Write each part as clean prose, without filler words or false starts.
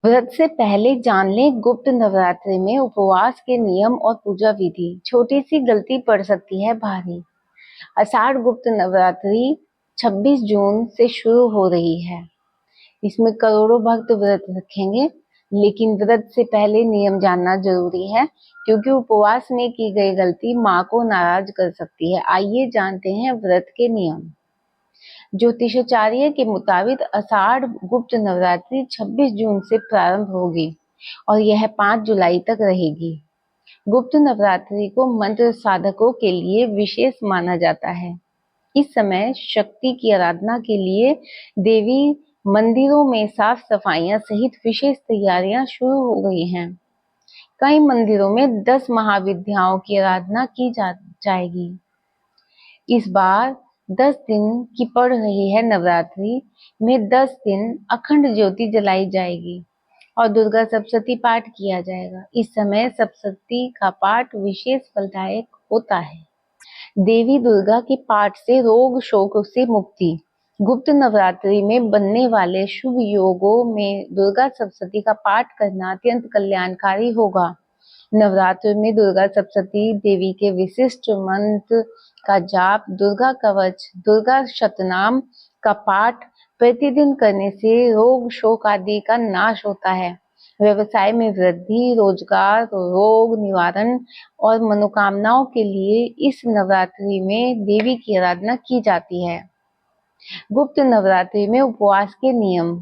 व्रत से पहले जान लें गुप्त नवरात्रि में उपवास के नियम और पूजा विधि। छोटी सी गलती पड़ सकती है भारी। आषाढ़ गुप्त नवरात्रि 26 जून से शुरू हो रही है। इसमें करोड़ों भक्त व्रत रखेंगे, लेकिन व्रत से पहले नियम जानना जरूरी है, क्योंकि उपवास में की गई गलती मां को नाराज कर सकती है। आइए जानते हैं व्रत के नियम। ज्योतिषाचार्य के मुताबिक आषाढ़ गुप्त नवरात्रि 26 जून से प्रारंभ होगी और यह 5 जुलाई तक रहेगी। गुप्त नवरात्रि को मंत्र साधकों के लिए विशेष माना जाता है। इस समय शक्ति की आराधना के लिए देवी मंदिरों में साफ सफाइयां सहित विशेष तैयारियां शुरू हो गई हैं। कई मंदिरों में 10 महाविद्याओं की आराधना की जाएगी। इस बार 10 दिन की पड़ रही है नवरात्रि में 10 दिन अखंड ज्योति जलाई जाएगी और दुर्गा सप्तशती पाठ किया जाएगा। इस समय सप्तशती का पाठ विशेष फलदायक होता है। देवी दुर्गा के पाठ से रोग शोक से मुक्ति। गुप्त नवरात्रि में बनने वाले शुभ योगों में दुर्गा सप्तशती का पाठ करना अत्यंत कल्याणकारी होगा। नवरात्र में दुर्गा सप्तशती देवी के विशिष्ट मंत्र का जाप, दुर्गा कवच, दुर्गा शतनाम का पाठ प्रतिदिन करने से रोग शोक आदि का नाश होता है। व्यवसाय में वृद्धि, रोजगार, रोग निवारण और मनोकामनाओं के लिए इस नवरात्रि में देवी की आराधना की जाती है। गुप्त नवरात्रि में उपवास के नियम।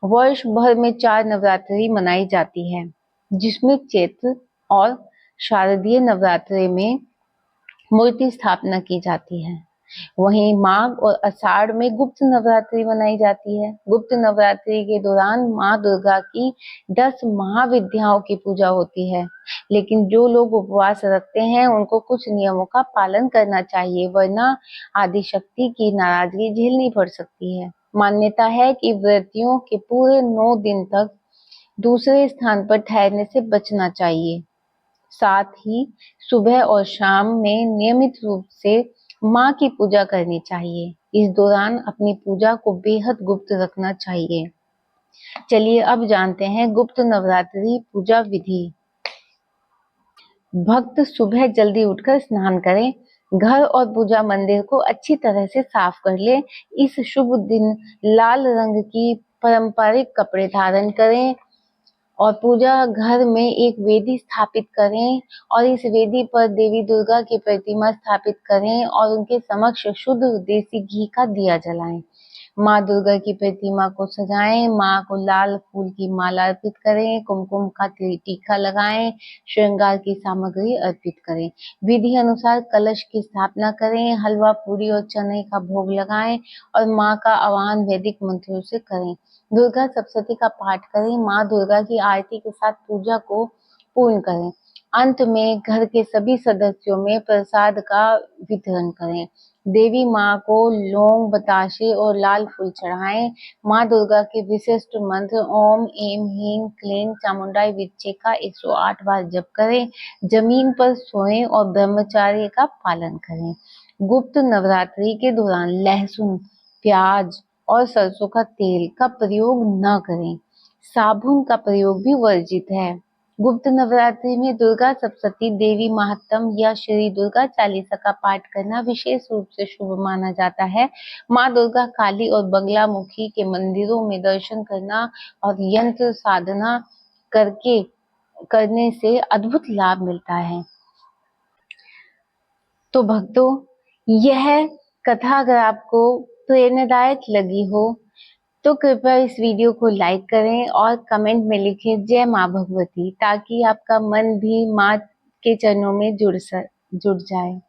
वर्ष भर में 4 नवरात्रि मनाई जाती है, जिसमें चैत्र और शारदीय नवरात्रि में मूर्ति स्थापना की जाती है। वहीं माघ और आषाढ़ में गुप्त नवरात्रि मनाई जाती है। गुप्त नवरात्रि के दौरान मां दुर्गा की 10 महाविद्याओं की पूजा होती है, लेकिन जो लोग उपवास रखते हैं उनको कुछ नियमों का पालन करना चाहिए, वरना आदिशक्ति की नाराजगी झेलनी पड़ सकती है। मान्यता है कि व्रतियों के पूरे 9 दिन तक दूसरे स्थान पर ठहरने से बचना चाहिए। साथ ही सुबह और शाम में नियमित रूप से मां की पूजा करनी चाहिए। इस दौरान अपनी पूजा को बेहद गुप्त रखना चाहिए। चलिए अब जानते हैं गुप्त नवरात्रि पूजा विधि। भक्त सुबह जल्दी उठकर स्नान करें, घर और पूजा मंदिर को अच्छी तरह से साफ कर ले। इस शुभ दिन लाल रंग की पारंपरिक कपड़े धारण करें और पूजा घर में एक वेदी स्थापित करें और इस वेदी पर देवी दुर्गा की प्रतिमा स्थापित करें और उनके समक्ष शुद्ध देसी घी का दिया जलाएं। माँ दुर्गा की प्रतिमा को सजाएं, माँ को लाल फूल की माला अर्पित करें, कुमकुम का टीका लगाएं, श्रृंगार की सामग्री अर्पित करें। विधि अनुसार कलश की स्थापना करें, हलवा पूरी और चने का भोग लगाएं और माँ का आवाहन वैदिक मंत्रों से करें। दुर्गा सप्तशती का पाठ करें, माँ दुर्गा की आरती के साथ पूजा को पूर्ण करें। अंत में घर के सभी सदस्यों में प्रसाद का वितरण करें। देवी माँ को लौंग, बताशे और लाल फूल चढ़ाएं। माँ दुर्गा के विशिष्ट मंत्र ओम ऐं ह्रीं क्लीं चामुंडाई विद्ये का 108 बार जप करें। जमीन पर सोएं और ब्रह्मचर्य का पालन करें। गुप्त नवरात्रि के दौरान लहसुन, प्याज और सरसों का तेल का प्रयोग न करें। साबुन का प्रयोग भी वर्जित है। गुप्त नवरात्रि में दुर्गा सप्तशती देवी महात्म या श्री दुर्गा चालीसा का पाठ करना विशेष रूप से शुभ माना जाता है। माँ दुर्गा काली और बंगला मुखी के मंदिरों में दर्शन करना और यंत्र साधना करने से अद्भुत लाभ मिलता है। तो भक्तों, यह कथा अगर आपको प्रेरणादायक लगी हो तो कृपया इस वीडियो को लाइक करें और कमेंट में लिखें जय माँ भगवती, ताकि आपका मन भी माँ के चरणों में जुड़ जाए।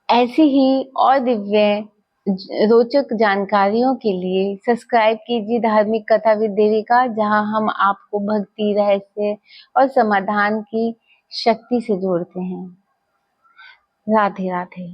ऐसी ही और दिव्य रोचक जानकारियों के लिए सब्सक्राइब कीजिए धार्मिक कथा विद देविका, जहां हम आपको भक्ति, रहस्य और समाधान की शक्ति से जोड़ते हैं। राधे राधे।